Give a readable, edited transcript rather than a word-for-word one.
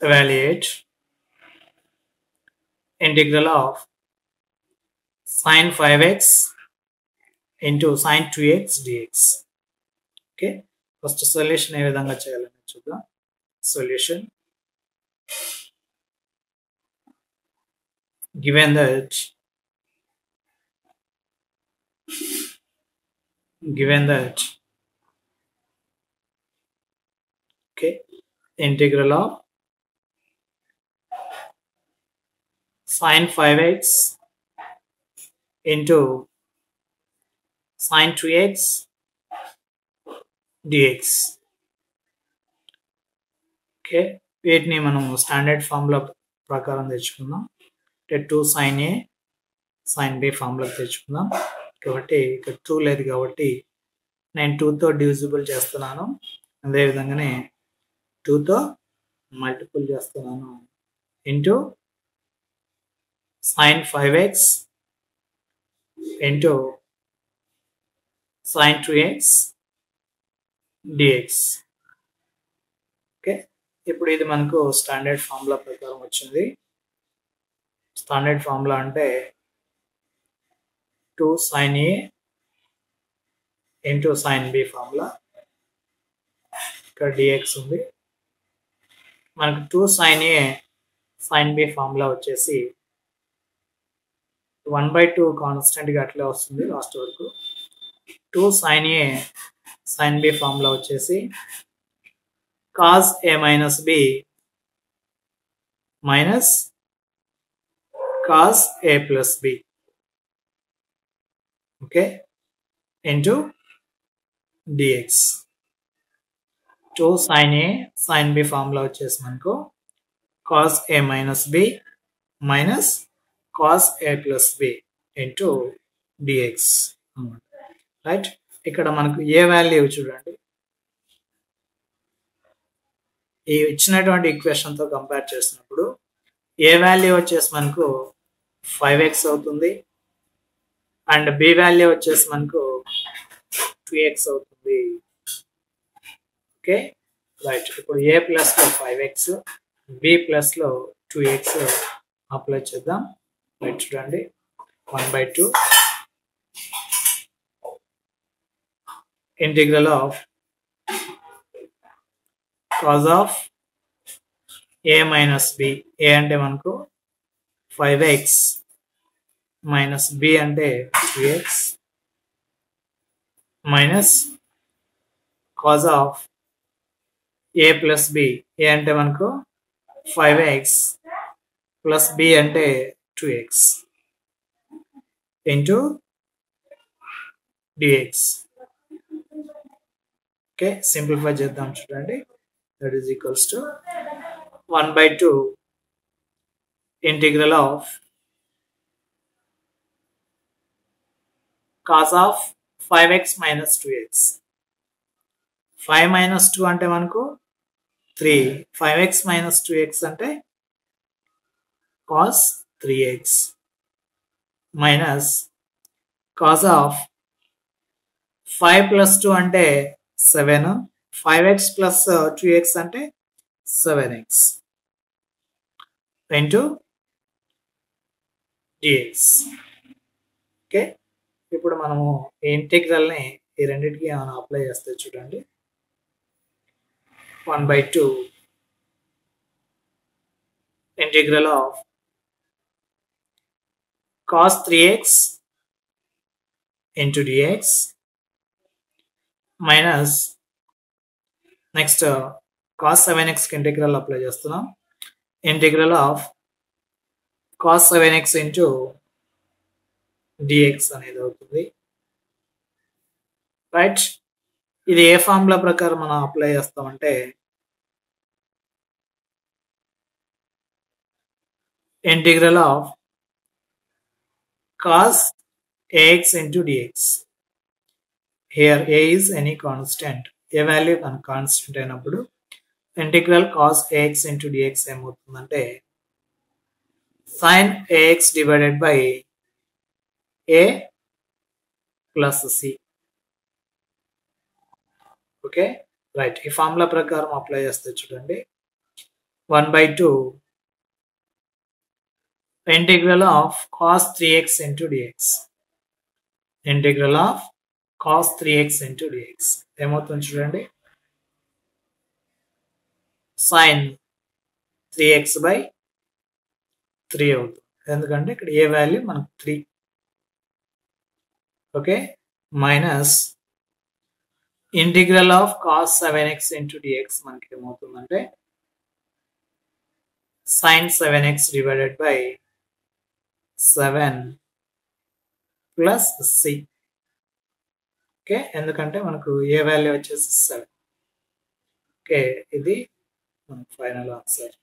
evaluate integral of sin 5x into sin 2x dx. Okay, first solution ఏ విధంగా చేయాలని చూద్దాం. Solution given that okay, integral of sin 5x into sin 2x dx. Okay, వీటిని మనం standard formula ప్రకారం తెచ్చుకుందాం. అంటే 2 sin a sin b ఫార్ములాకి తెచ్చుకుందాం. కాబట్టి ఇక్కడ 2 లేదు కాబట్టి నేను 2తో డివిజిబుల్ చేస్తున్నాను. అదేవిధంగానే 2తో మల్టిపుల్ చేస్తున్నాను. Into sin 5x into sin 2x dx. Okay, ఇప్పుడు ఇది మనకు స్టాండర్డ్ ఫార్ములా ప్రకారం వచ్చింది. స్టాండర్డ్ ఫార్ములా అంటే 2 sin a into sin b formula. ఇక్కడ dx ఉంది. మనకు 2 sin a sin b formula వచ్చేసి 1/2 కాన్స్టెంట్ గా అట్లే వస్తుంది లాస్ట్ వరకు. 2 sin a sin b formula వచ్చేసి cos a minus b minus cos a plus b, okay, into dx. 2 sin a sin b formula వచ్చేసి మనకు cos a minus b minus cos a plus b into dx అన్నమాట. Right, ఇక్కడ మనకు ఏ value చూడండి, ఈ ఇచ్చినటువంటి equation తో compare చేసినప్పుడు ఏ వాల్యూ వచ్చేసి మనకు 5x అవుతుంది అండ్ బి వాల్యూ వచ్చేసి మనకు 2x అవుతుంది. ఓకే, రైట్, ఇప్పుడు ఏ ప్లస్ లో 5x బి ప్లస్ లో 2x అప్లై చేద్దాం. రైట్, చూడండి 1/2 integral of cos of a minus b. a అంటే మనకు 5x minus b అంటే 2x minus cos of a plus b. a అంటే మనకు 5x plus b అంటే 2x into dx. Okay, simplify చేద్దాం. చూడండి, that is equals to 1/2 integral of cos of 5x minus 2x. 5 minus 2 అంటే మనకు 3, 5x minus 2x అంటే cos 3x minus cos of 5 plus 2 అంటే 7, 5x plus 2x అంటే 7x into dx. Okay, ఇప్పుడు మనము ఈ ఇంటిగ్రల్ ని ఈ రెండింటికి మనం అప్లై చేస్తే చూడండి, 1/2 integral of cos 3x into dx minus next cos 7x కి ఇంటిగ్రల్ అప్లై చేస్తున్నాం. Integral of cos 7x into dx అనేది అవుతుంది. రైట్, ఇది ఏ ఫార్ములా ప్రకారం మనం అప్లై చేస్తామంటే integral of cos ax into dx. Here a is any constant. A value constant అయినప్పుడు integral cos ax into dx ఏమవుతుందంటే sin ax divided by a plus c. Okay, right, ఈ formula ప్రకారం apply చేస్తే చూడండి 1/2 integral of cos 3x into dx. Integral of cos 3x into dx ఏమవుతుంది చూడండి, sin 3x/3 అవుతుంది. ఎందుకంటే ఇక్కడ ఏ వాల్యూ మనకు 3. Okay, minus integral of cos 7x into dx మనకి ఏమవుతుందంటే sin 7x divided by 7 plus c. Okay, ఎందుకంటే మనకు ఏ వాల్యూ వచ్చేసి 7. ఓకే, ఇది మన ఫైనల్ ఆన్సర్.